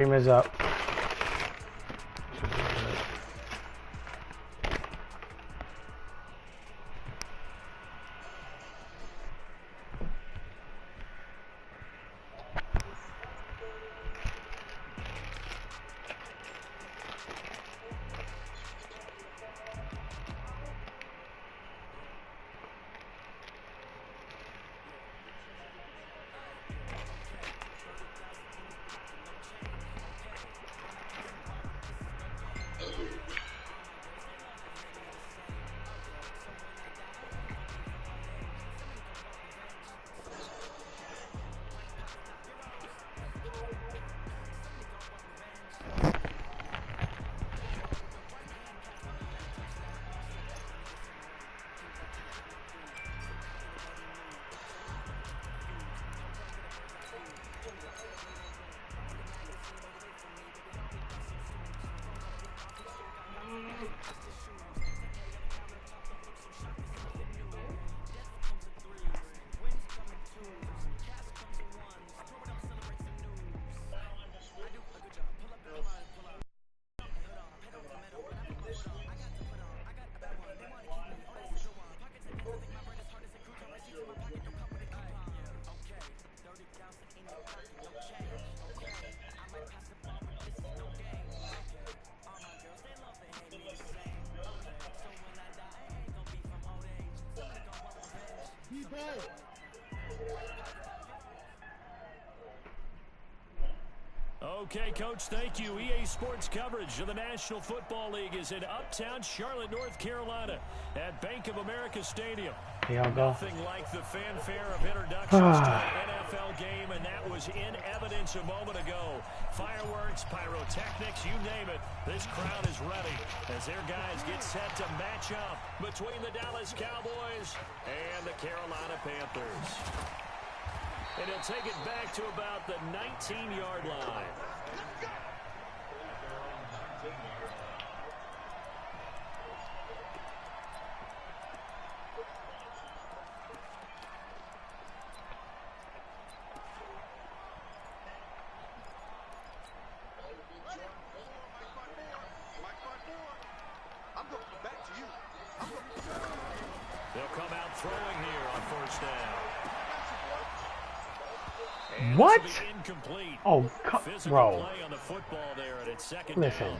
Team is up. Okay, Coach, thank you. EA Sports coverage of the National Football League is in uptown Charlotte, North Carolina at Bank of America Stadium. Nothing like the fanfare of introductions to an NFL game, and that was in evidence a moment ago. Fireworks, pyrotechnics, you name it. This crowd is ready as their guys get set to match up between the Dallas Cowboys and the Carolina Panthers. And he'll take it back to about the 19-yard line. They'll come out throwing here on first down. What? Oh, bro. Listen.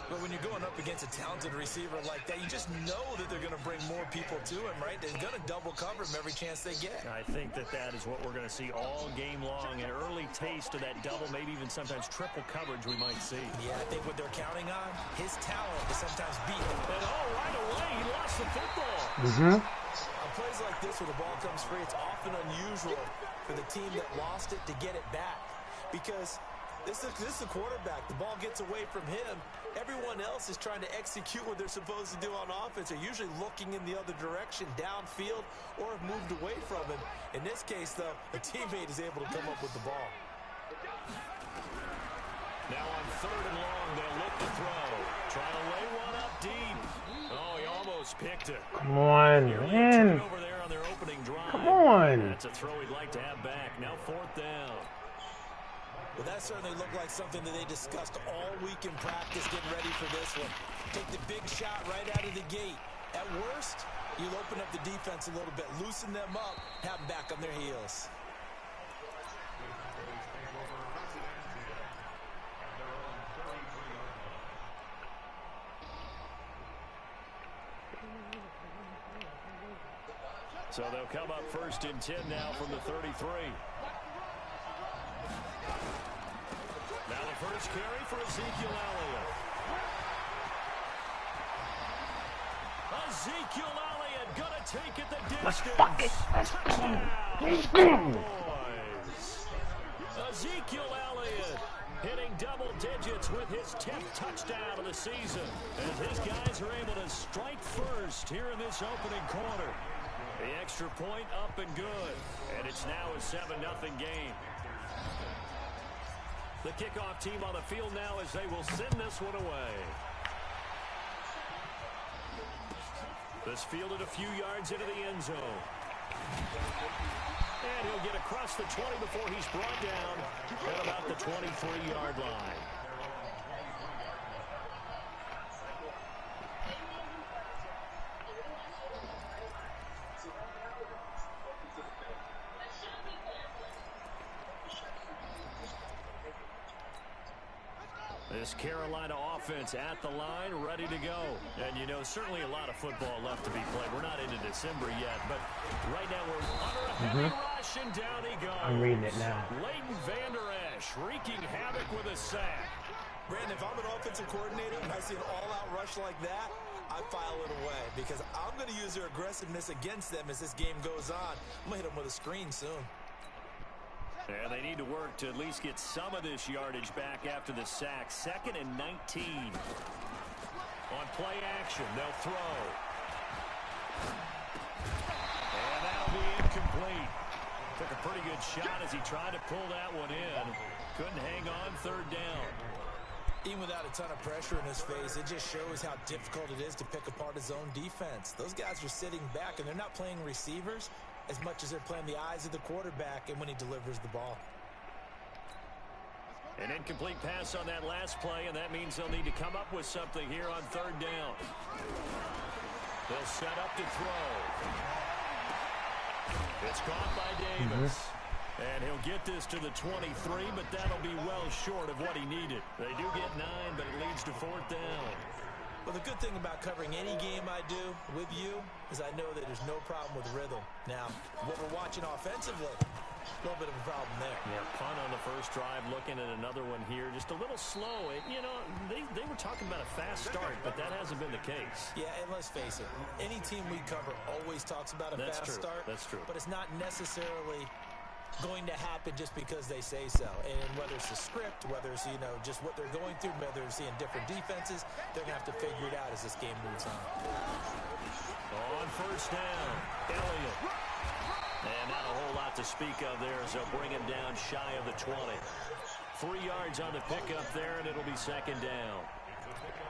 But when you're going up against a talented receiver like that, you just know that they're going to bring more people to him, right? They're going to double cover him every chance they get. I think that is what we're going to see all game long. An early taste of that double, maybe even sometimes triple coverage we might see. Yeah, I think what they're counting on, his talent to sometimes beat him. And right away, he lost the football. On plays like this where the ball comes free, it's often unusual for the team that lost it to get it back. Because this is a quarterback. The ball gets away from him. Everyone else is trying to execute what they're supposed to do on offense. They're usually looking in the other direction, downfield, or have moved away from him. In this case, though, a teammate is able to come up with the ball. Now on 3rd and long, they'll look to throw. Try to lay one up deep. Oh, he almost picked it. Come on, man. Over there on their opening drive. Come on. That's a throw he'd like to have back. Now 4th down. Well, that certainly looked like something that they discussed all week in practice, getting ready for this one. Take the big shot right out of the gate. At worst, you'll open up the defense a little bit, loosen them up, have them back on their heels. So they'll come up 1st and 10 now from the 33. Now the first carry for Ezekiel Elliott. Ezekiel Elliott gonna take it the distance. Touchdown, boys. Ezekiel Elliott hitting double digits with his 10th touchdown of the season. As his guys are able to strike first here in this opening quarter. The extra point up and good. And it's now a 7-0 game. The kickoff team on the field now as they will send this one away. This fielded a few yards into the end zone. And he'll get across the 20 before he's brought down at about the 23-yard line. This Carolina offense at the line, ready to go. And, you know, certainly a lot of football left to be played. We're not into December yet, but right now we're under a heavy rush, and down he goes. I'm reading it now. Leighton Vander Esch wreaking havoc with a sack. Brandon, if I'm an offensive coordinator and I see an all-out rush like that, I file it away because I'm going to use their aggressiveness against them as this game goes on. I'm going to hit them with a screen soon. And they need to work to at least get some of this yardage back after the sack. 2nd and 19. On play action, they'll throw. And that'll be incomplete. Took a pretty good shot as he tried to pull that one in. Couldn't hang on 3rd down. Even without a ton of pressure in his face, it just shows how difficult it is to pick apart his own defense. Those guys are sitting back, and they're not playing receivers as much as they're playing the eyes of the quarterback and when he delivers the ball. An incomplete pass on that last play, and that means they'll need to come up with something here on 3rd down. They'll set up to throw. It's caught by Davis. And he'll get this to the 23, but that'll be well short of what he needed. They do get 9, but it leads to 4th down. Well, the good thing about covering any game I do with you is I know that there's no problem with rhythm. Now, what we're watching offensively, a little bit of a problem there. Yeah, punt on the first drive, looking at another one here. Just a little slow. You know, they were talking about a fast start, but that hasn't been the case. Yeah, and let's face it, any team we cover always talks about a fast start. That's true. But it's not necessarily going to happen just because they say so. And whether it's the script, whether it's, you know, just what they're going through, whether they're seeing different defenses, they're going to have to figure it out as this game moves on. On 1st down, Elliott. And not a whole lot to speak of there as they'll bring him down shy of the 20. 3 yards on the pickup there, and it'll be 2nd down.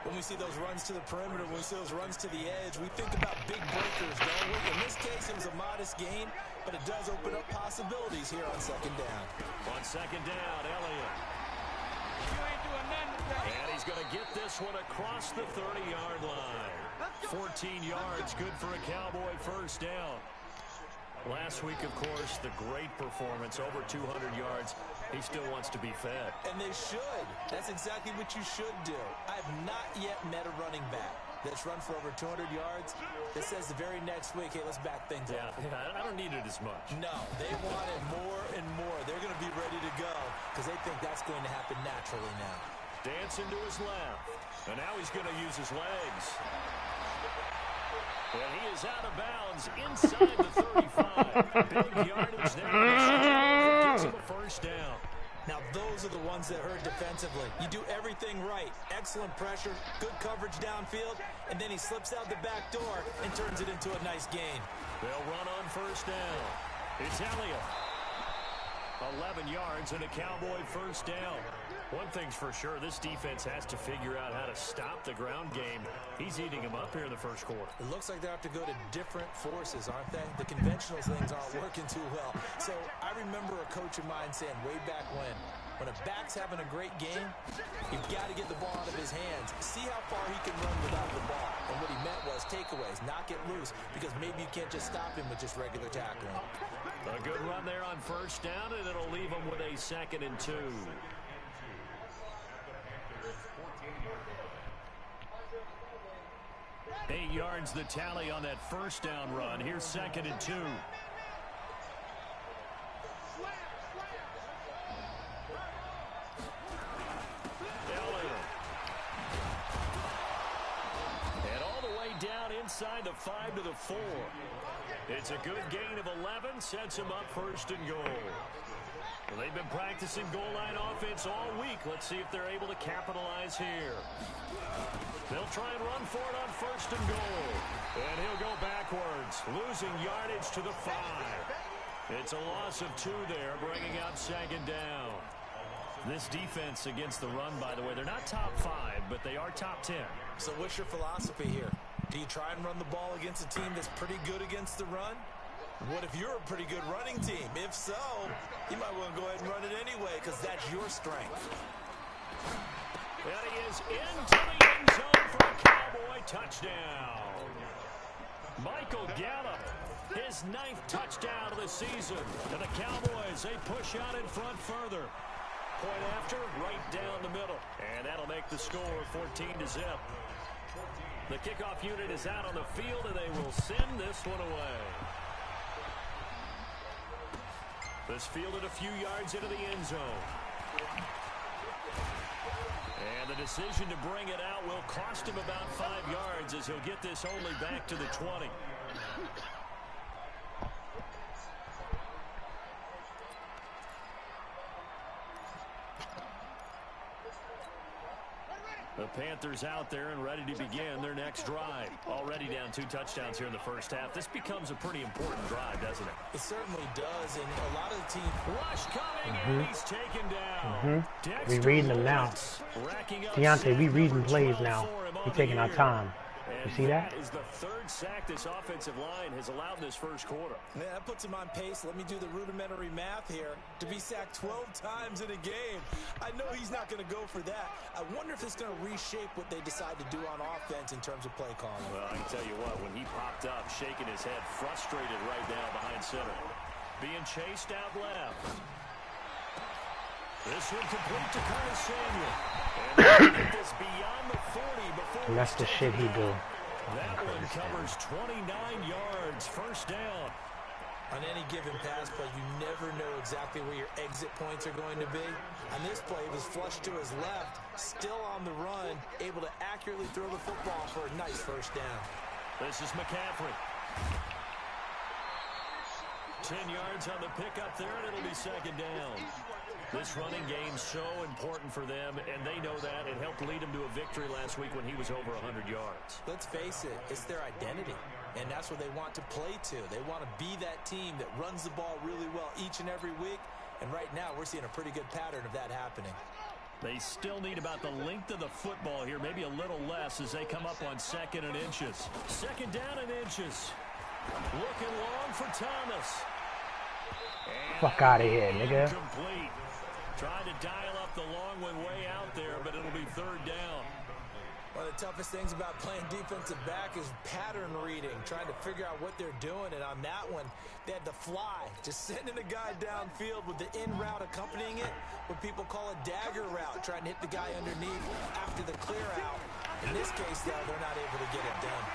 When we see those runs to the perimeter, when we see those runs to the edge, we think about big breakers, don't we? In this case, it was a modest gain, but it does open up possibilities here on 2nd down. On 2nd down, Elliott. And he's going to get this one across the 30-yard line. 14 yards, good for a Cowboy 1st down. Last week, of course, the great performance, over 200 yards. He still wants to be fed. And they should. That's exactly what you should do. I have not yet met a running back that's run for over 200 yards that says the very next week, hey, let's back things up. Yeah, I don't need it as much. No, they want it more and more. They're going to be ready to go because they think that's going to happen naturally now. Dancing to his left. And now he's going to use his legs. And he is out of bounds inside the 35. Big yardage there. Gets him a 1st down. Now, those are the ones that hurt defensively. You do everything right. Excellent pressure, good coverage downfield, and then he slips out the back door and turns it into a nice gain. They'll run on 1st down. It's Elliott. 11 yards and a Cowboy 1st down. One thing's for sure, this defense has to figure out how to stop the ground game. He's eating them up here in the 1st quarter. It looks like they have to go to different forces, aren't they? The conventional things aren't working too well. So I remember a coach of mine saying way back when a back's having a great game, you've got to get the ball out of his hands. See how far he can run without the ball. And what he meant was takeaways, not get loose, because maybe you can't just stop him with just regular tackling. A good run there on 1st down, and it'll leave him with a 2nd and 2. 8 yards the tally on that 1st down run. Here's 2nd and 2. Elliott. And all the way down inside the 5 to the 4. It's a good gain of 11, sets him up 1st and goal. Well, they've been practicing goal line offense all week. Let's see if they're able to capitalize here. They'll try and run for it on 1st and goal. And he'll go backwards, losing yardage to the 5. It's a loss of 2 there, bringing up 2nd down. This defense against the run, by the way, they're not top 5, but they are top 10. So what's your philosophy here? Do you try and run the ball against a team that's pretty good against the run? What if you're a pretty good running team? If so, you might want to go ahead and run it anyway because that's your strength. And he is into the end zone for a Cowboy touchdown. Michael Gallup, his 9th touchdown of the season. And the Cowboys, they push out in front further. Point after, right down the middle. And that'll make the score 14-0. The kickoff unit is out on the field, and they will send this one away. This fielded a few yards into the end zone. And the decision to bring it out will cost him about 5 yards as he'll get this only back to the 20. The Panthers out there and ready to begin their next drive. Already down 2 touchdowns here in the first half. This becomes a pretty important drive, doesn't it? It certainly does, and a lot of the team... Rush coming, and he's taken down. We reading them now. Deontay, we reading plays now. We taking our time. You see that? That is the 3rd sack this offensive line has allowed in this first quarter. Yeah, that puts him on pace. Let me do the rudimentary math here. To be sacked 12 times in a game. I know he's not going to go for that. I wonder if it's going to reshape what they decide to do on offense in terms of play calling. Well, I can tell you what, when he popped up, shaking his head, frustrated right now behind center. Being chased out left. This one complete to Curtis Samuel. And get this beyond the 40 before... And that's the shit he do. That one covers 29 yards, first down. On any given pass play, you never know exactly where your exit points are going to be. On this play, he was flushed to his left, still on the run, able to accurately throw the football for a nice first down. This is McCaffrey. 10 yards on the pickup there, and it'll be second down. This running game's so important for them, and they know that. It helped lead them to a victory last week when he was over 100 yards. Let's face it, it's their identity, and that's what they want to play to. They want to be that team that runs the ball really well each and every week, and right now we're seeing a pretty good pattern of that happening. They still need about the length of the football here, maybe a little less as they come up on 2nd and inches. 2nd down and inches. Looking long for Thomas. And fuck out of here, nigga. Complete. Trying to dial up the long one way out there, but it'll be 3rd down. One of the toughest things about playing defensive back is pattern reading, trying to figure out what they're doing. And on that one, they had the fly, just sending a guy downfield with the in route accompanying it, what people call a dagger route, trying to hit the guy underneath after the clear out. In this case, though, they're not able to get it done.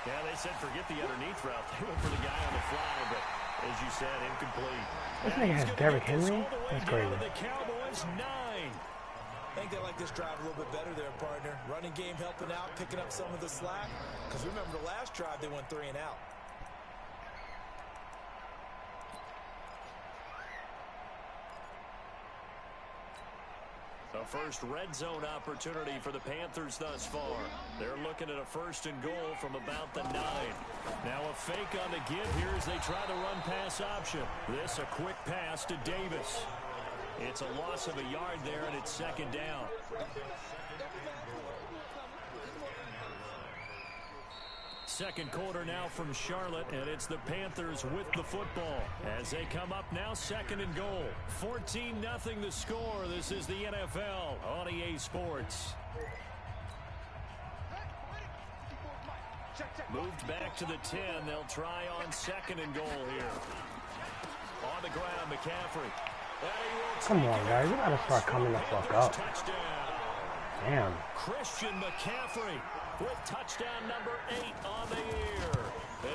Yeah, they said forget the underneath route. They went for the guy on the fly, but as you said, incomplete. This nigga has Derrick Henry? That's crazy. The Cowboys 9. I think they like this drive a little bit better there, partner. Running game helping out, picking up some of the slack. Because remember the last drive, they went 3 and out. A first red zone opportunity for the Panthers thus far. They're looking at a 1st and goal from about the 9. Now a fake on the give here as they try the run pass option. This a quick pass to Davis. It's a loss of a yard there, and it's 2nd down. Second quarter now from Charlotte, and it's the Panthers with the football as they come up now 2nd and goal. 14-0 the score. This is the NFL on EA Sports. Moved back to the 10. They'll try on 2nd and goal here. On the ground, McCaffrey. Come on, guys. We gotta start coming the fuck up. Damn. Christian McCaffrey with touchdown number 8 on the year.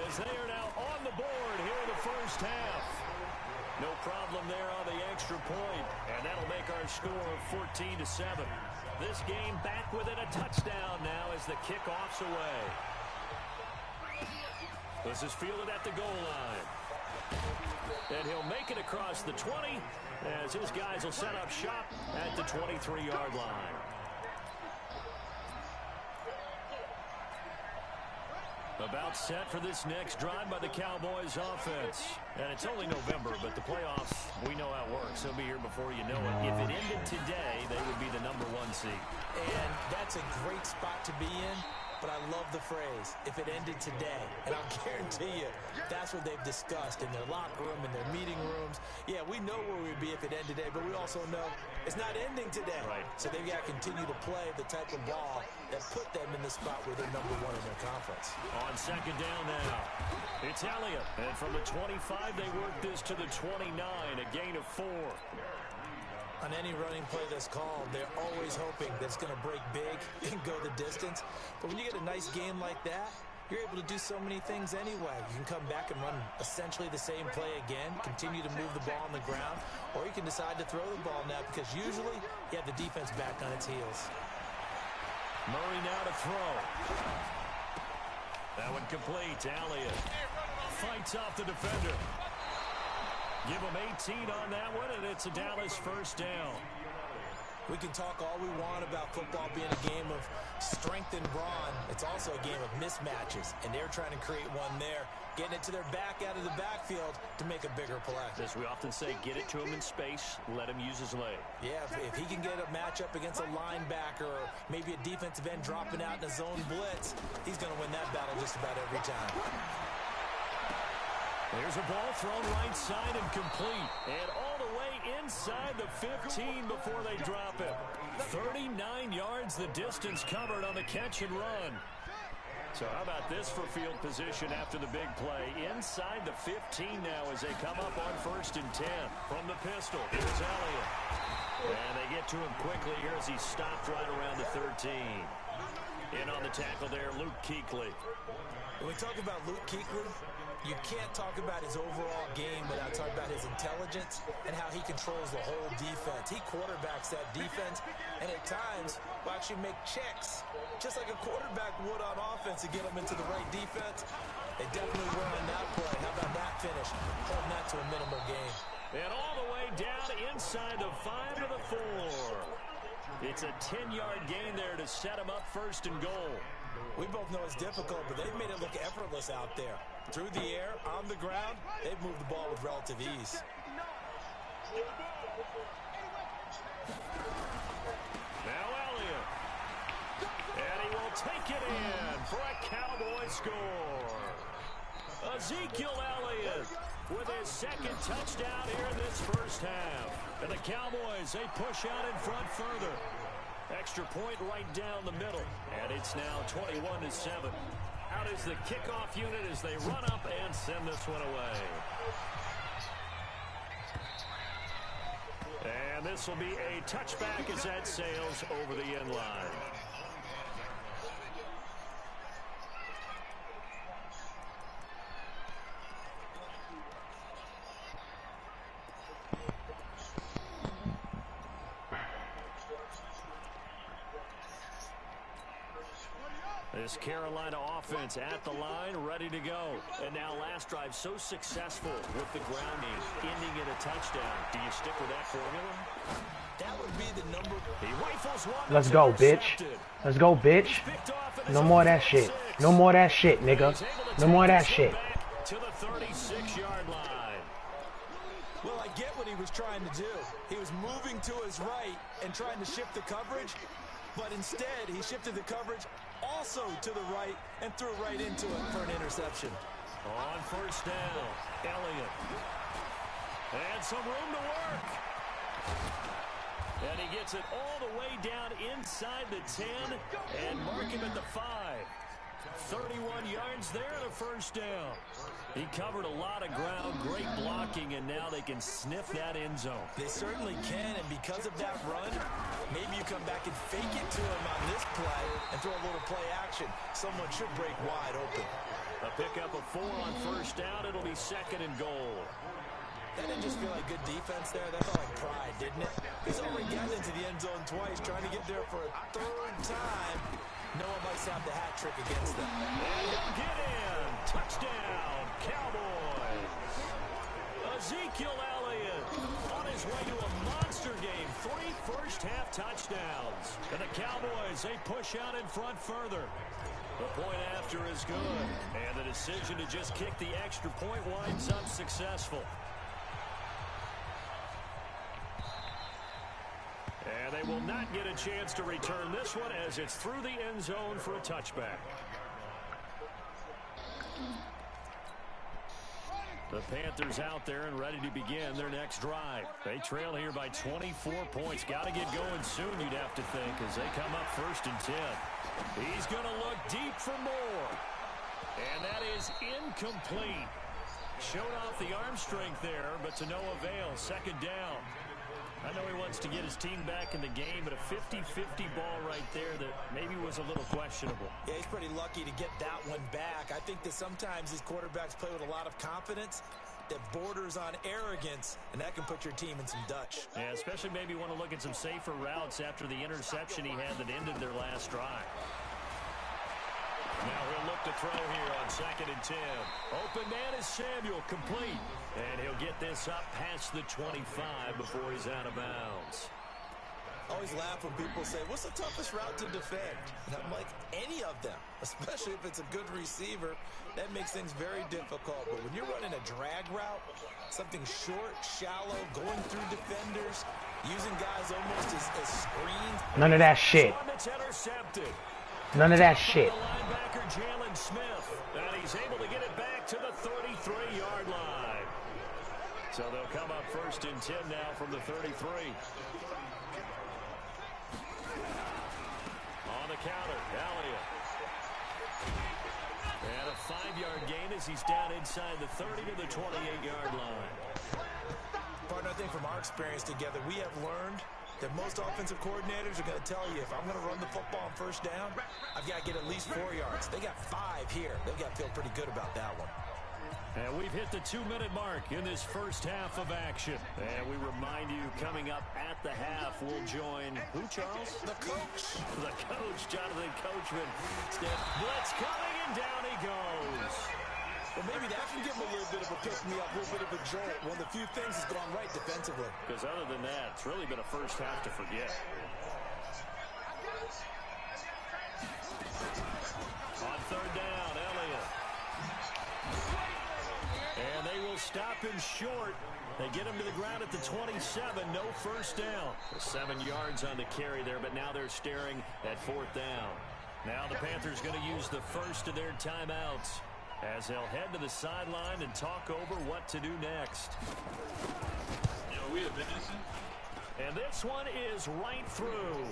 As they are now on the board here in the first half. No problem there on the extra point, and that'll make our score 14-7. This game back within a touchdown now as the kickoff's away. This is fielded at the goal line. And he'll make it across the 20 as his guys will set up shop at the 23-yard line. About set for this next drive by the Cowboys offense. And it's only November, but the playoffs, we know how it works. They'll be here before you know it. If it ended today, they would be the #1 seed. And that's a great spot to be in. but I love the phrase, if it ended today. And I'll guarantee you, that's what they've discussed in their locker room, in their meeting rooms. Yeah, we know where we'd be if it ended today, but we also know it's not ending today. Right. So they've got to continue to play the type of ball that put them in the spot where they're #1 in their conference. On second down now, it's Elliott. And from the 25, they work this to the 29, a gain of 4. On any running play that's called, they're always hoping that it's going to break big and go the distance. But when you get a nice game like that, you're able to do so many things anyway. You can come back and run essentially the same play again, continue to move the ball on the ground, or you can decide to throw the ball now because usually you have the defense back on its heels. Murray now to throw. That one complete to Elliott. Fights off the defender. Give him 18 on that one, and it's a Dallas first down. We can talk all we want about football being a game of strength and brawn. It's also a game of mismatches, and they're trying to create one there, getting it to their back out of the backfield to make a bigger play. As we often say, get it to him in space, let him use his leg. Yeah, if he can get a matchup against a linebacker or maybe a defensive end dropping out in a zone blitz, he's going to win that battle just about every time. There's a ball thrown right side and complete. And all the way inside the 15 before they drop it. 39 yards the distance covered on the catch and run. So how about this for field position after the big play? Inside the 15 now as they come up on 1st and 10. From the pistol, here's Elliott. And they get to him quickly here as he stopped right around the 13. In on the tackle there, Luke Kuechly. When we talk about Luke Kuechly, you can't talk about his overall game without talking about his intelligence and how he controls the whole defense. He quarterbacks that defense and at times will actually make checks, just like a quarterback would on offense to get them into the right defense. They definitely were on that play. How about that finish? Holding that to a minimal gain. And all the way down inside the 5 to the 4. It's a 10-yard gain there to set him up 1st and goal. We both know it's difficult, but they've made it look effortless out there. Through the air, on the ground, they've moved the ball with relative ease. Now Elliott. And he will take it in for a Cowboy score. Ezekiel Elliott with his 2nd touchdown here in this first half. And the Cowboys, they push out in front further. Extra point right down the middle. And it's now 21-7. Out is the kickoff unit as they run up and send this one away. And this will be a touchback as that sails over the end line. This Carolina offense at the line, ready to go. And now last drive so successful with the ground game, ending in a touchdown. Do you stick with that formula? That would be the number. He rifles one. Let's go, bitch. Let's go, bitch. No more of that shit. No more of that shit, nigga. No more of that shit. To the 36-yard line. Well, I get what he was trying to do. He was moving to his right and trying to shift the coverage, but instead he shifted the coverage also to the right and threw right into it for an interception. On 1st down, Elliott. And some room to work. And he gets it all the way down inside the 10 and mark him at the 5. 31 yards there to 1st down. He covered a lot of ground, great blocking, and now they can sniff that end zone. They certainly can, and because of that run, maybe you come back and fake it to him on this play and throw a little play action. Someone should break wide open. A pickup of 4 on 1st down. It'll be 2nd and goal. That didn't just feel like good defense there. That felt like pride, didn't it? He's already gotten into the end zone twice, trying to get there for a 3rd time. No one likes to have the hat trick against them. And he'll get in. Touchdown, Cowboys. Ezekiel Elliott on his way to a monster game. 3 first-half touchdowns. And the Cowboys, they push out in front further. The point after is good. And the decision to just kick the extra point winds up successful. And they will will not get a chance to return this one as it's through the end zone for a touchback. The Panthers out there and ready to begin their next drive. They trail here by 24 points. Got to get going soon, you'd have to think, as they come up 1st and 10. He's going to look deep for more. And that is incomplete. Showed off the arm strength there, but to no avail. 2nd down. I know he wants to get his team back in the game, but a 50-50 ball right there that maybe was a little questionable. Yeah, he's pretty lucky to get that one back. I think that sometimes these quarterbacks play with a lot of confidence that borders on arrogance, and that can put your team in some Dutch. Yeah, especially maybe want to look at some safer routes after the interception he had that ended their last drive. Now he'll look to throw here on 2nd and 10. Open man is Samuel, complete. And he'll get this up past the 25 before he's out of bounds. I always laugh when people say, what's the toughest route to defend? And I'm like, any of them, especially if it's a good receiver. That makes things very difficult. But when you're running a drag route, something short, shallow, going through defenders, using guys almost as screens. None of that shit. None of that shit. Linebacker Jalen Smith, and he's able to get it back to the 33-yard line. So they'll come up 1st and 10 now from the 33. On the counter, Elliott. And a 5-yard gain as he's down inside the 30 to the 28-yard line. Partner, I think from our experience together, we have learned that most offensive coordinators are going to tell you, if I'm going to run the football on 1st down, I've got to get at least 4 yards. They got 5 here. They've got to feel pretty good about that one. And we've hit the 2-minute mark in this first half of action. And we remind you, coming up at the half, we'll join who, Charles? The coach. The coach, Jonathan Coachman. Stiff blitz coming, and down he goes. Well, maybe that can give him a little bit of a pick-me-up, a little bit of a jolt. One of the few things that's gone right defensively. Because other than that, it's really been a first half to forget. On 3rd down, Elliott. And they will stop him short. They get him to the ground at the 27. No 1st down. 7 yards on the carry there, but now they're staring at 4th down. Now the Panthers going to use the first of their timeouts, as they'll head to the sideline and talk over what to do next. And this one is right through.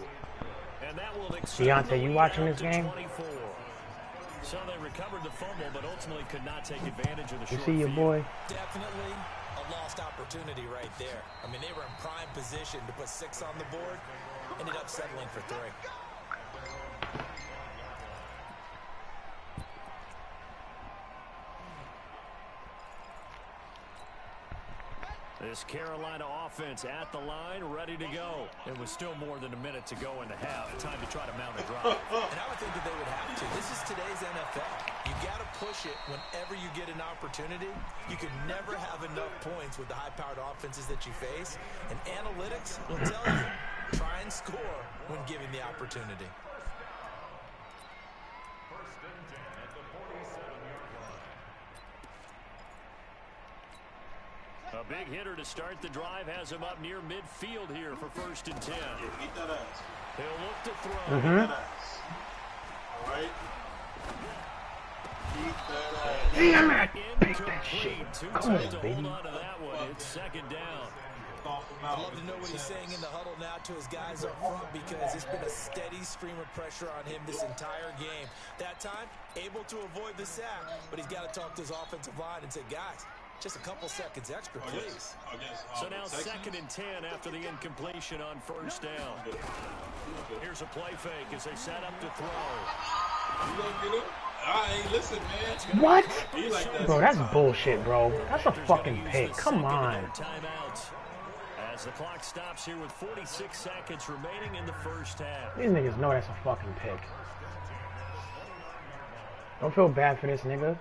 And that will Deontay, you watching this game? 24. So they recovered the fumble, but ultimately could not take advantage of the short You see your boy? Definitely a lost opportunity right there. I mean, they were in prime position to put 6 on the board. Ended up settling for 3. This Carolina offense at the line, ready to go. It was still more than a minute to go in the half. Time to try to mount a drive. And I would think that they would have to. This is today's NFL. You got to push it whenever you get an opportunity. You can never have enough points with the high-powered offenses that you face. And analytics will tell you, try and score when given the opportunity. A big hitter to start the drive has him up near midfield here for 1st and 10. He'll look to throw. All right. Damn it! Pick that shit. Come on, baby. Hold on to that one. It's 2nd down. I'd love to know what he's saying in the huddle now to his guys up front, because it's been a steady stream of pressure on him this entire game. That time, able to avoid the sack, but he's got to talk to his offensive line and say, guys, just a couple seconds extra, please. So now 2nd and 10 after the incompletion on 1st down. Here's a play fake as they set up to throw. You gonna get up? All right, listen, man. What? Like bro, that's bullshit, bro. That's a fucking pick. Come on. As the clock stops here with 46 seconds remaining in the first half. These niggas know that's a fucking pick. Don't feel bad for this nigga.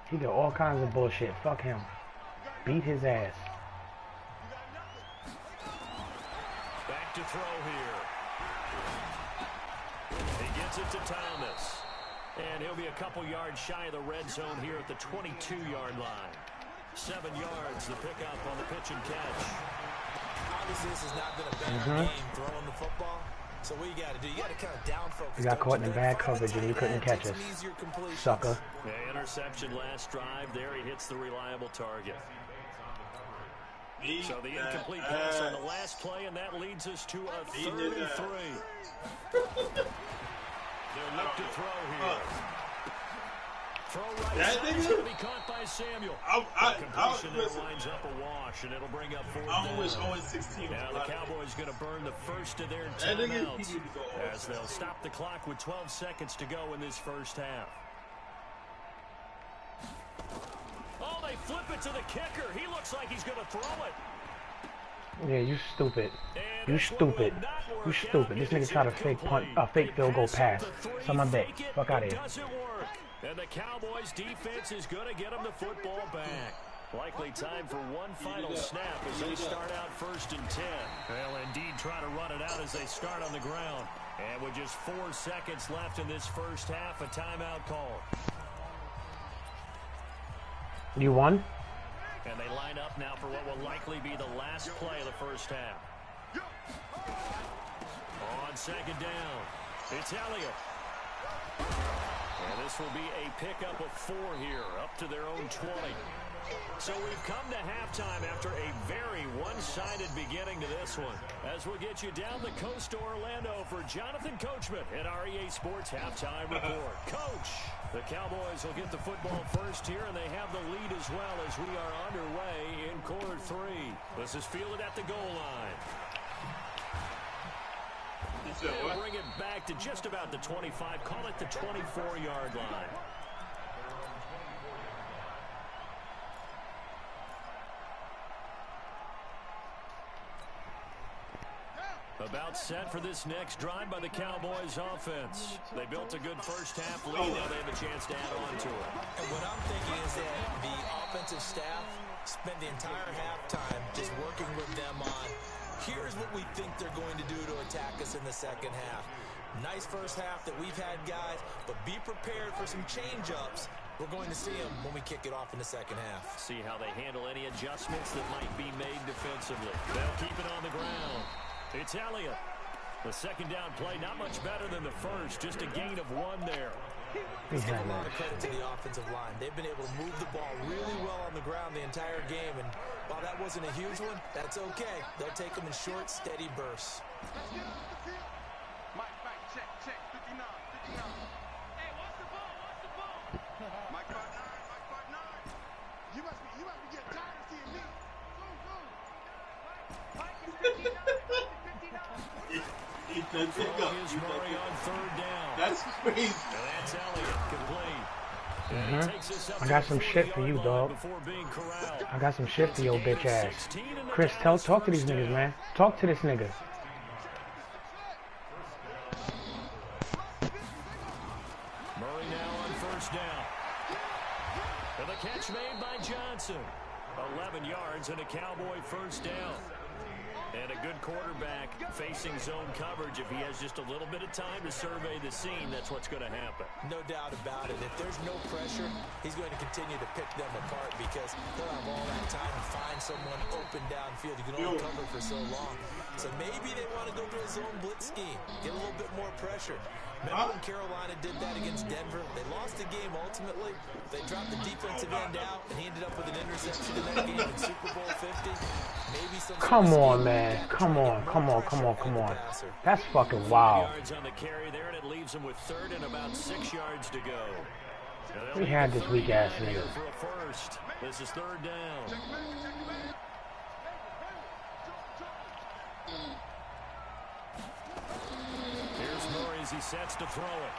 He did all kinds of bullshit. Fuck him. Beat his ass. Back to throw here. He gets it to Thomas. And he'll be a couple yards shy of the red zone here at the 22-yard line. 7 yards, the pickup on the pitch and catch. I Obviously, this is not been a better game throwing the football. So what you got to do, you got to kind of down focus. You got caught in bad coverage and you couldn't catch us, sucker. Yeah, interception last drive. There he hits the reliable target. So the incomplete pass on the last play, and that leads us to a 3rd and 3. They'll look to throw here. Throw right side is going to be caught by Samuel. Completion that lines up a wash, and it'll bring up 4th down. Almost 0-16. Now the Cowboys going to burn the first of their timeouts as they'll stop the clock with 12 seconds to go in this first half. Oh, they flip it to the kicker. He looks like he's going to throw it. Yeah, you stupid. You stupid. You stupid. This nigga tried to fake field goal pass. So my bet. Fuck out of here. And the Cowboys defense is going to get them the football back. Likely time for one final snap as they start out 1st and 10. They'll indeed try to run it out as they start on the ground. And with just 4 seconds left in this first half, a timeout call. You won? And they line up now for what will likely be the last play of the first half. On 2nd down, it's Elliott. And this will be a pickup of 4 here, up to their own 20. So we've come to halftime after a very one-sided beginning to this one. As we'll get you down the coast to Orlando for Jonathan Coachman at our EA Sports Halftime Report. Coach, the Cowboys will get the football first here, and they have the lead as well as we are underway in quarter 3. This is fielded at the goal line. They'll bring it back to just about the 25. Call it the 24-yard line. About set for this next drive by the Cowboys offense. They built a good first half lead. Now they have a chance to add on to it. And what I'm thinking is that the offensive staff spent the entire halftime just working with them on, here's what we think they're going to do to attack us in the second half. Nice first half that we've had, guys, but be prepared for some change-ups. We're going to see them when we kick it off in the second half. See how they handle any adjustments that might be made defensively. They'll keep it on the ground. It's Elliott. The 2nd down play, not much better than the first, just a gain of 1 there. Let's give a lot of credit to the offensive line. They've been able to move the ball really well on the ground the entire game, and while that wasn't a huge one, that's okay. They'll take them in short, steady bursts. Mike, check, 59. Hey, what's the ball? Mike 59. You must be getting tired of seeing me. Mike is 59. Is Murray on 3rd down. That's crazy. And that's Elliott complete. I got some shit for you, dog. I got some shit for your bitch ass. Chris, talk to these niggas, man. Talk to this nigga. Murray now on 1st down. And the catch made by Johnson. 11 yards and a Cowboy 1st down. And a good quarterback facing zone coverage. If he has just a little bit of time to survey the scene, that's what's going to happen. No doubt about it. If there's no pressure, he's going to continue to pick them apart because he'll have all that time to find someone open downfield. You can only cover for so long. So maybe they want to go to a zone blitz scheme, get a little bit more pressure. Remember when Carolina did that against Denver? They lost the game ultimately. They dropped the defensive end out, and he ended up with an interception in that game in Super Bowl 50. Maybe some. Come on, man. Come on. That's fucking wild. Yards on the carry there, and it leaves him with 3rd and about 6 yards to go. We had this weak ass nigga. For a first. This is 3rd down. Here's Murray as he sets to throw it.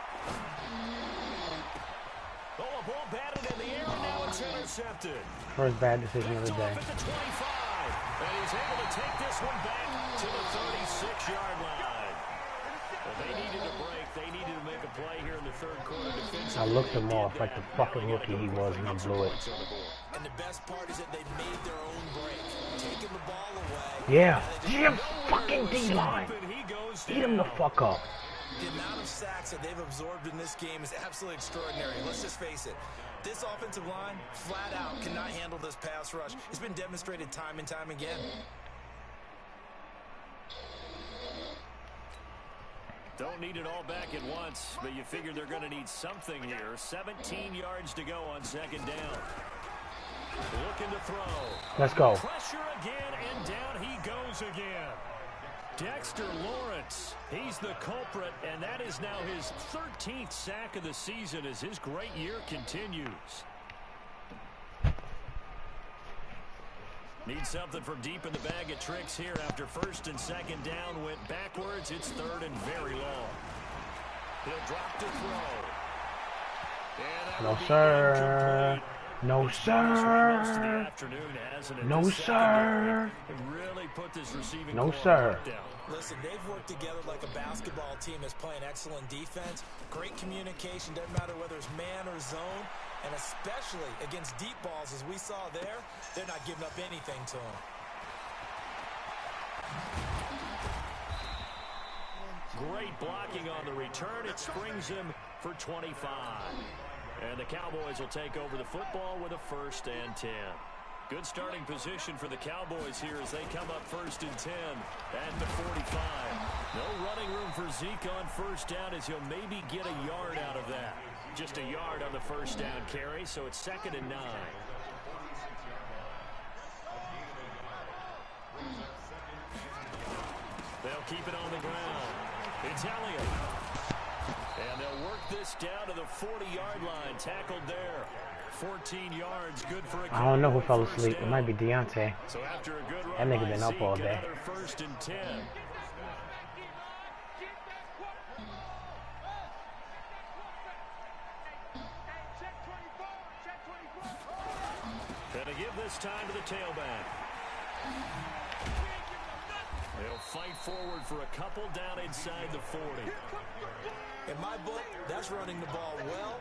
Oh, a ball batted in the air, and now it's intercepted. First bad decision of the day. At the 25, and he's able to take this one back to the 36-yard line. Well, they needed a break. They needed to make a play here in the 3rd quarter. I looked him off like the fucking rookie he was, and I blew it. And the best part is that they made their own break, taking the ball away. Yeah, Jim fucking D-line. Eat him the fuck up. The amount of sacks that they've absorbed in this game is absolutely extraordinary. Let's just face it. This offensive line, flat out, cannot handle this pass rush. It's been demonstrated time and time again. Don't need it all back at once, but you figure they're going to need something here. 17 yards to go on second down. Looking to throw. Let's go. Pressure again, and down he goes again. Dexter Lawrence, he's the culprit, and that is now his 13th sack of the season as his great year continues. Need something from deep in the bag of tricks here after first and second down went backwards. It's third and very long. He'll drop to throw. No, sir. No, sir. No, sir. Really put this receiving No, sir. Listen, they've worked together like a basketball team that's playing excellent defense. Great communication, doesn't matter whether it's man or zone. And especially against deep balls, as we saw there, they're not giving up anything to them. Great blocking on the return. It springs him for 25. And the Cowboys will take over the football with a 1st and 10. Good starting position for the Cowboys here as they come up 1st and 10 at the 45. No running room for Zeke on first down as he'll maybe get a yard out of that. Just a yard on the first down carry, so it's 2nd and 9. They'll keep it on the ground. It's Elliott. And they'll work this down to the 40-yard line. Tackled there. 14 yards, good for a I don't know who fell asleep. It might be Deontay. So after a good That run nigga been up all day. another 1st and 10. And to give this time to the tailback. They'll fight forward for a couple down inside the 40. In my book, that's running the ball well,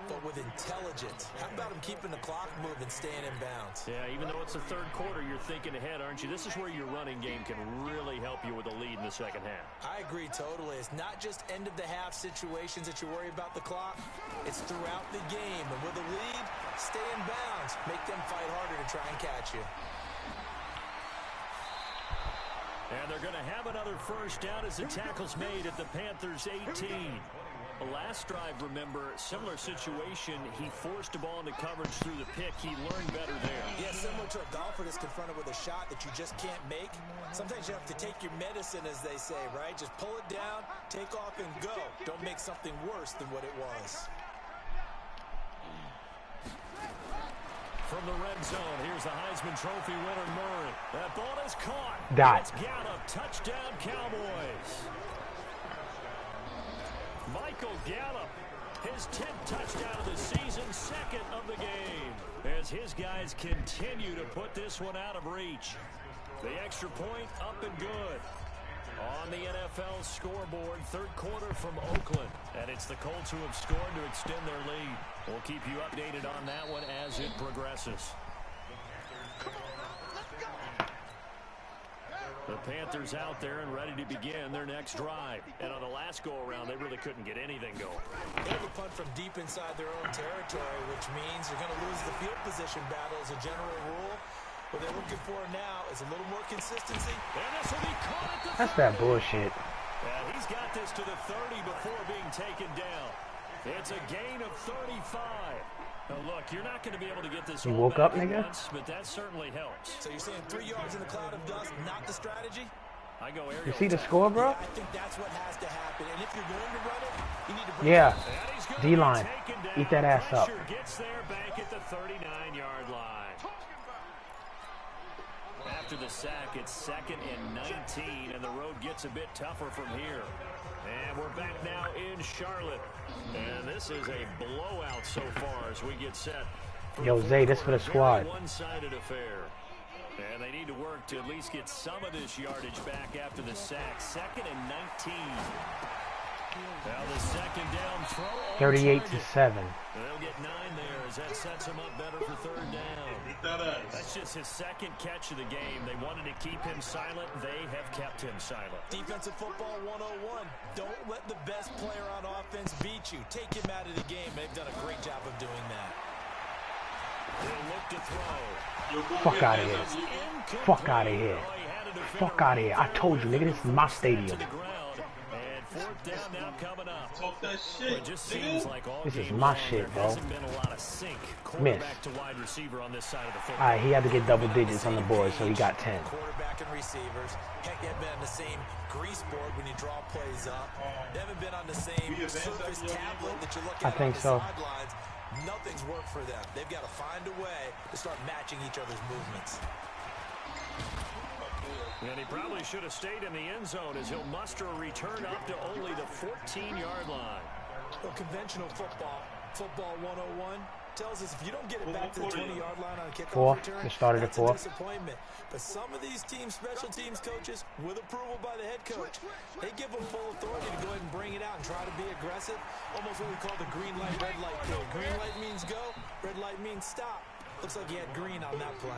but with intelligence. How about him keeping the clock moving, staying in bounds? Yeah, even though it's the third quarter, you're thinking ahead, aren't you? This is where your running game can really help you with a lead in the second half. I agree totally. It's not just end-of-the-half situations that you worry about the clock. It's throughout the game. And with a lead, stay in bounds. Make them fight harder to try and catch you. And they're going to have another first down as the tackle's made at the Panthers' 18. The last drive, remember, similar situation. He forced a ball into coverage through the pick. He learned better there. Yeah, similar to a golfer that's confronted with a shot that you just can't make. Sometimes you have to take your medicine, as they say, right? Just pull it down, take off, and go. Don't make something worse than what it was. From the red zone, here's the Heisman Trophy winner, Murray. That ball is caught. Dot. Gallup, touchdown Cowboys. Michael Gallup, his 10th touchdown of the season, 2nd of the game. As his guys continue to put this one out of reach. The extra point up and good. On the NFL scoreboard, third quarter from Oakland. And it's the Colts who have scored to extend their lead. We'll keep you updated on that one as it progresses. The Panthers out there and ready to begin their next drive. And on the last go-around, they really couldn't get anything going. They have a punt from deep inside their own territory, which means you're going to lose the field position battle as a general rule. What they're looking for now is a little more consistency. And this will be caught at the That's that bullshit. And he's got this to the 30 before being taken down. It's a gain of 35. Now look, you're not going to be able to get this. You woke up, nigga? Once, but that certainly helps. So you're saying 3 yards in the cloud of dust, not the strategy? I go aerial. You see the score, bro? Yeah, I think that's what has to happen. And if you're going to run it, you need to bring Yeah. it. D-line. Eat that ass up. Pressure gets there back at the 39-yard line. After the sack, it's 2nd and 19, and the road gets a bit tougher from here. And we're back now in Charlotte. And this is a blowout so far as we get set. Yo, Zay, this for the squad. One-sided affair. And they need to work to at least get some of this yardage back after the sack. 2nd and 19. Now the second down throw. 38-7. They'll get 9 there as that sets him up better for third down. That's just his 2nd catch of the game. They wanted to keep him silent. They have kept him silent. Defensive football 101. Don't let the best player on offense beat you. Take him out of the game. They've done a great job of doing that. He'll look to throw. Fuck out of here. Fuck out of here. Fuck out of here. I told you, nigga, this is my stadium. To the ground. And fourth down now coming up. Talk that shit. It just seems like all This is game my long, shit, there bro. hasn't been a lot of sync. Quarterback to wide receiver on this side of the football. Alright, he had to get double digits on the board, so he got 10. Quarterback and receivers. Heck, they haven't been on the same grease board when you draw plays up. They haven't been on the same surface tablet that you look at I think on the so. sidelines. Nothing's worked for them. They've got to find a way to start matching each other's movements. And he probably should have stayed in the end zone as he'll muster a return up to only the 14-yard line. Well, conventional football 101, tells us if you don't get it back to the 20-yard line on a kickoff return, it started at 4. that's a disappointment. But some of these teams, special teams coaches, with approval by the head coach, they give them full authority to go ahead and bring it out and try to be aggressive. Almost what we call the green light, red light thing. Green light means go, red light means stop. Looks like he had green on that play.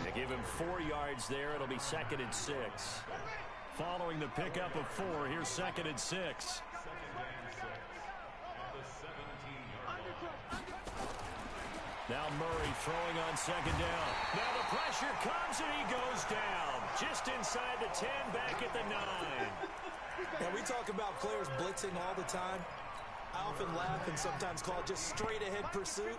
They give him 4 yards there. It'll be 2nd and 6. Following the pickup of 4, here's 2nd and 6. Now Murray throwing on 2nd down. Now the pressure comes and he goes down. Just inside the 10, back at the 9. Now we talk about players blitzing all the time. I often laugh and sometimes call it just straight ahead pursuit.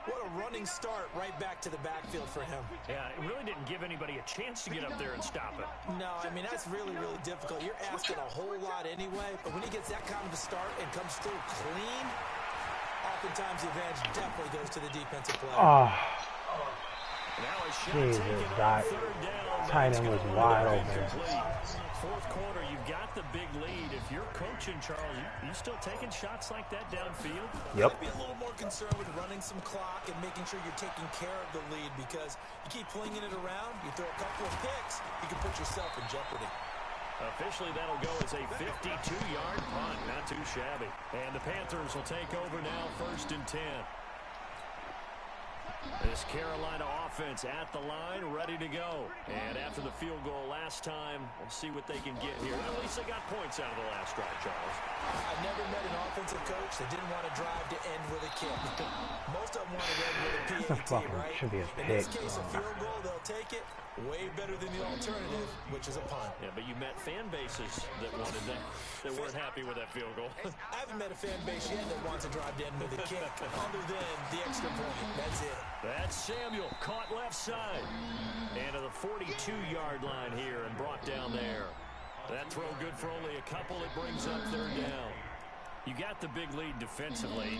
What a running start right back to the backfield for him. Yeah, it really didn't give anybody a chance to get up there and stop it. No, I mean, that's really, really difficult. You're asking a whole lot anyway, but when he gets that kind of a start and comes through clean, oftentimes the advantage definitely goes to the defensive player. Oh, Now a shot Jesus, taken that on 3rd down. tight end was wide open. Complete. 4th quarter, you've got the big lead. If you're coaching, Charles, you still taking shots like that downfield? Yep. I'd be a little more concerned with running some clock and making sure you're taking care of the lead, because you keep flinging it around, you throw a couple of picks, you can put yourself in jeopardy. Officially, that'll go as a 52-yard punt. Not too shabby. And the Panthers will take over now, 1st and 10. This Carolina offense at the line, ready to go. And after the field goal last time, we'll see what they can get here. At least they got points out of the last drive, Charles. I've never met an offensive coach that didn't want to drive to end with a kick. Most of them want to end with a PAT, right? Should be a In pick. this case, a field goal, they'll take it. Way better than the alternative, which is a punt. Yeah, but you met fan bases that wanted that, that weren't happy with that field goal. I haven't met a fan base yet that wants to drive to end with a kick, other than the extra point. That's it. That's Samuel, caught left side. And to the 42-yard line here and brought down there. That throw good for only a couple. It brings up 3rd down. You got the big lead defensively.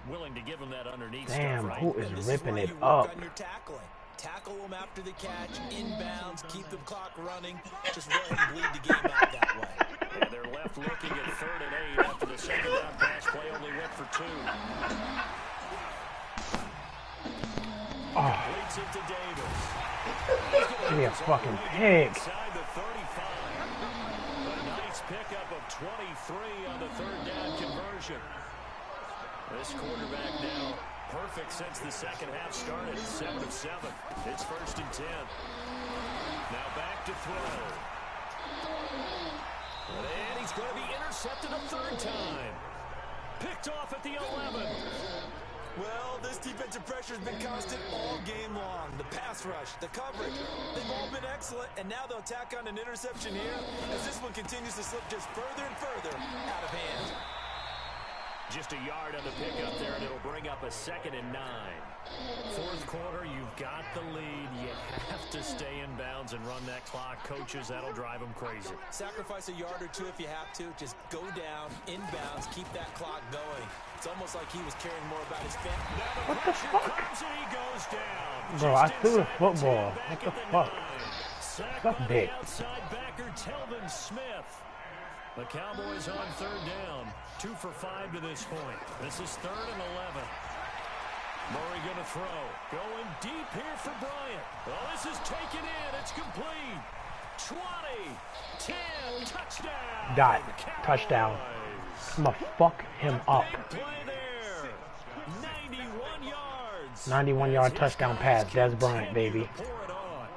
Willing to give them that underneath damn, stuff, right? who is ripping it you up? work on your tackling. Tackle them after the catch, inbounds, keep the clock running. Just go ahead and bleed the game out that way. And they're left looking at 3rd and 8 after the 2nd down pass play only went for 2. Completes it to Davis. Give me a fucking pick. Inside the 35. A nice pickup of 23 on the 3rd down conversion. This quarterback now perfect since the 2nd half started. 7 of 7. It's 1st and 10. Now back to throw. And he's going to be intercepted a 3rd time. Picked off at the 11. Well, this defensive pressure has been constant all game long. The pass rush, the coverage, they've all been excellent, and now they'll tack on an interception here as this one continues to slip just further and further out of hand. Just a yard on the pickup there, and it'll bring up a 2nd and 9. 4th quarter, you've got the lead. You have to stay in bounds and run that clock. Coaches, that'll drive them crazy. Sacrifice a yard or two if you have to. Just go down, inbounds, keep that clock going. It's almost like he was caring more about his family. What the fuck? Comes and he goes down. Bro, I threw the football. What the fuck? Suck dick. Outside backer Telvin Smith. The Cowboys on 3rd down. 2 for 5 to this point. This is 3rd and 11. Murray going to throw. Going deep here for Bryant. Well, this is taken in. It's complete. 20, 10, touchdown. Got it. Touchdown. I'm gonna fuck him up. Big play there. 91 yards. 91-yard touchdown pass. Des Bryant, baby. Pour it on.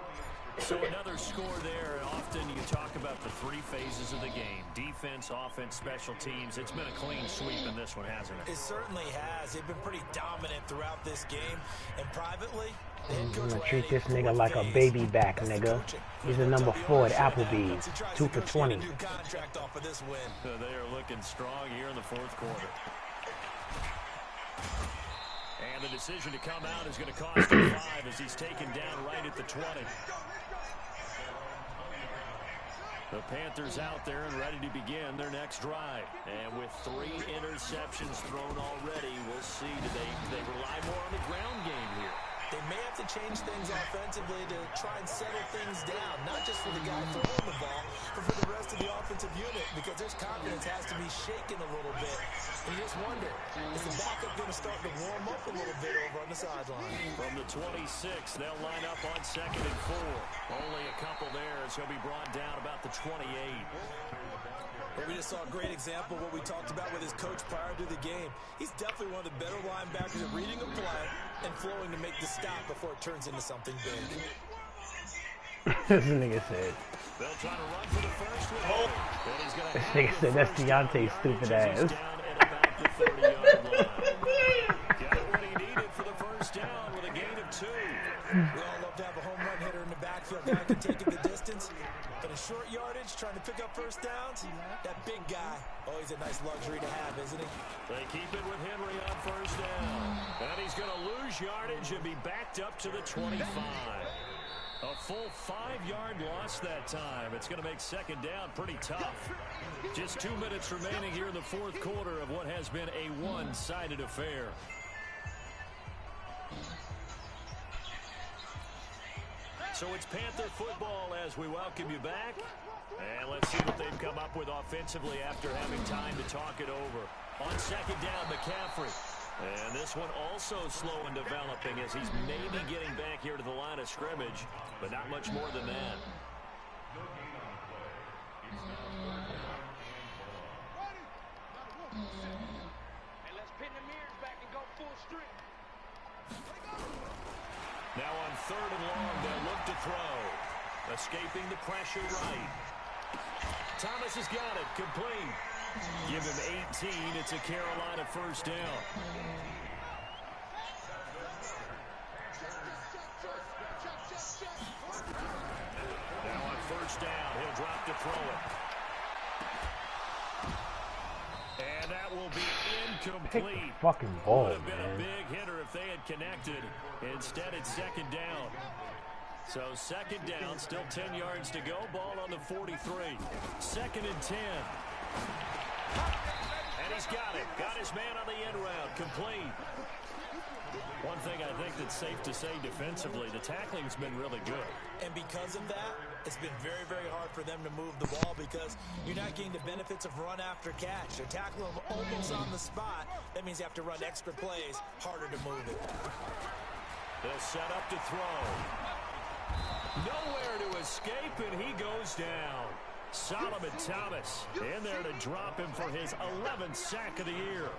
So another score there. Often you talk about the 3 phases of the game. Defense, offense, special teams. It's been a clean sweep in this one, hasn't it? It certainly has. They've been pretty dominant throughout this game. And privately, I'm gonna treat this nigga like a baby back, nigga. He's the number 4 at Applebee's. 2 for 20. They are looking strong here in the fourth quarter. And the decision to come out is going to cost him 5 as he's taken down right at the 20. The Panthers out there and ready to begin their next drive. And with 3 interceptions thrown already, we'll see, do they rely more on the ground game here? They may have to change things offensively to try and settle things down, not just for the guy throwing the ball, but for the rest of the offensive unit, because their confidence has to be shaken a little bit. And you just wonder, is the backup going to start to warm up a little bit over on the sideline? From the 26, they'll line up on 2nd and 4. Only a couple there as he'll be brought down about the 28. Well, we just saw a great example of what we talked about with his coach prior to the game. He's definitely one of the better linebackers at reading a play and flowing to make the stop before it turns into something big. This nigga said. They'll try to run for the first one. This nigga said that's Deontay's stupid ass. Down at about the 30-yard line. Got what he needed for the first down with a gain of 2. We all love to have a home run hitter in the backfield. Guy can take it the distance. But in short yardage, trying to pick up first downs, that big guy, always a nice luxury to have, isn't he? They keep it with Henry on first down. And he's going to lose yardage and be backed up to the 25. A full 5-yard loss that time. It's going to make second down pretty tough. Just 2 minutes remaining here in the fourth quarter of what has been a one-sided affair. So it's Panther football as we welcome you back. And let's see what they've come up with offensively after having time to talk it over. On second down, McCaffrey. And this one also slow in developing as he's maybe getting back here to the line of scrimmage, but not much more than that. Let's pin the mirrors back and go full strength. Now on 3rd and long, they'll look to throw. Escaping the pressure right. Thomas has got it. Complete. Give him 18. It's a Carolina first down. Now on first down, he'll drop to throw it. And that will be incomplete. Pick the fucking ball, Would have been man. a big hitter if they had connected. Instead, it's second down. So second down, still 10 yards to go. Ball on the 43. 2nd and 10. And he's got it. Got his man on the end route. Complete. One thing I think that's safe to say defensively, the tackling's been really good. And because of that, it's been very, very hard for them to move the ball because you're not getting the benefits of run after catch. They're tackling them almost on the spot. That means you have to run extra plays, harder to move it. They'll set up to throw. Nowhere to escape, and he goes down. Solomon Thomas in there to drop him for his 11th sack of the year.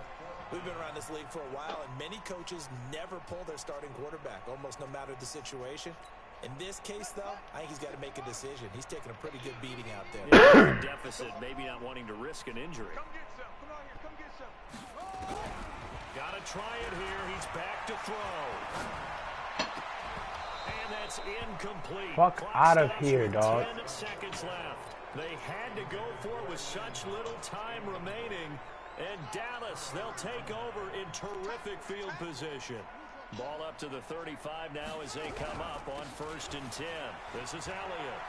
We've been around this league for a while, and many coaches never pull their starting quarterback, almost no matter the situation. In this case, though, I think he's got to make a decision. He's taking a pretty good beating out there. Yeah, deficit, maybe not wanting to risk an injury. Come get some. Come on here. Come get some. Got to try it here. He's back to throw. And that's incomplete. Fuck Clock out of stops here, with dog. 10 seconds left. They had to go for it with such little time remaining. And Dallas, they'll take over in terrific field position. Ball up to the 35 now as they come up on 1st and 10. This is Elliott.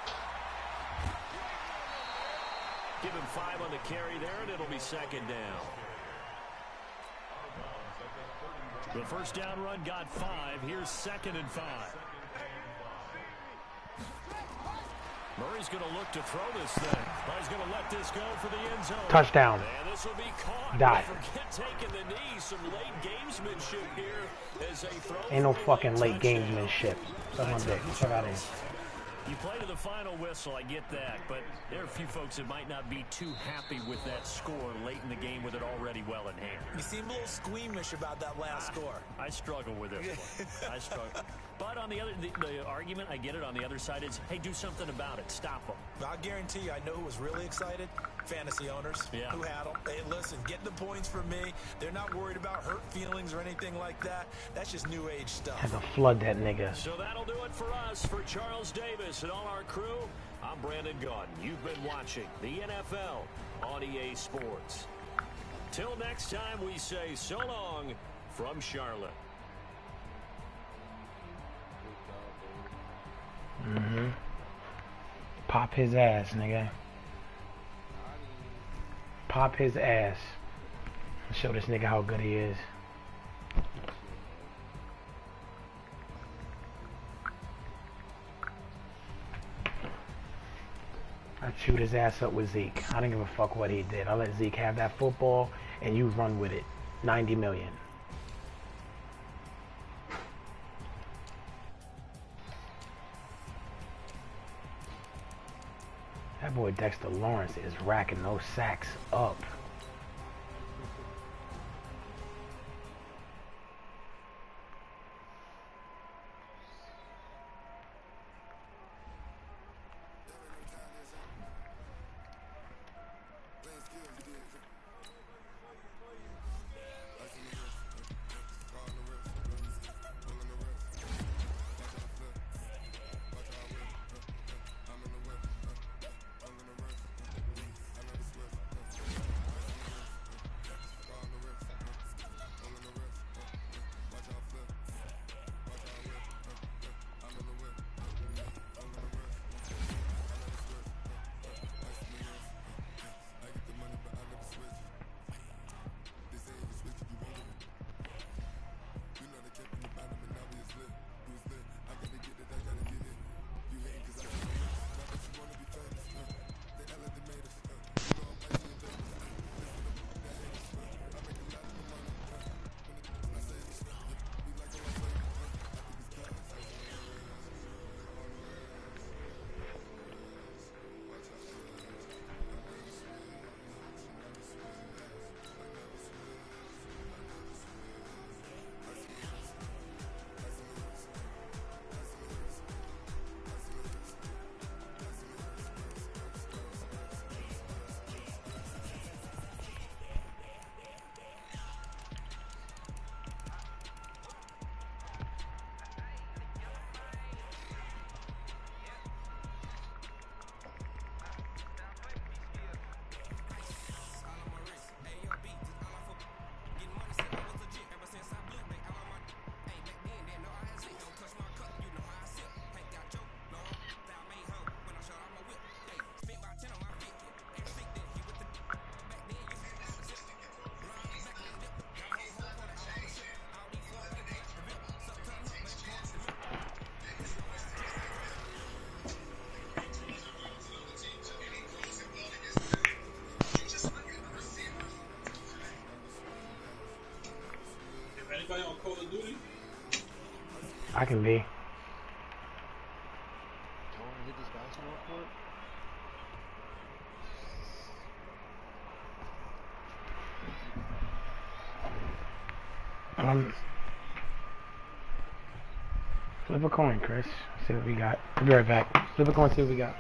Give him 5 on the carry there, and it'll be second down. The first down run got 5. Here's 2nd and 5. Murray's going to look to throw this thing. He's going to let this go for the end zone. Touchdown. And this will be caught. Die. Forget taking the knee. Some late gamesmanship here as they throw. Ain't no fucking late gamesmanship. Suck my dick. Check out here. You play to the final whistle, I get that, but there are a few folks that might not be too happy with that score late in the game with it already well in hand. You seem a little squeamish about that last score. I struggle with this one. I struggle. But on the other, the argument, I get it, on the other side is, hey, do something about it. Stop them. I'll guarantee you, I know who was really excited. Fantasy owners who had them. Hey, listen, get getting the points from me. They're not worried about hurt feelings or anything like that. That's just new age stuff. Had to flood that nigga. So that'll do it for us. For Charles Davis and all our crew, I'm Brandon Gaudin. You've been watching the NFL on EA Sports. Till next time, we say so long from Charlotte. Pop his ass, nigga. Pop his ass. Show this nigga how good he is. I chewed his ass up with Zeke. I didn't give a fuck what he did. I let Zeke have that football and you run with it. 90 million. That boy Dexter Lawrence is racking those sacks up. Anybody on Call of Duty? I can be. Don't hit this basketball court. Flip a coin, Chris. See what we got. I'll be right back. Flip a coin, see what we got.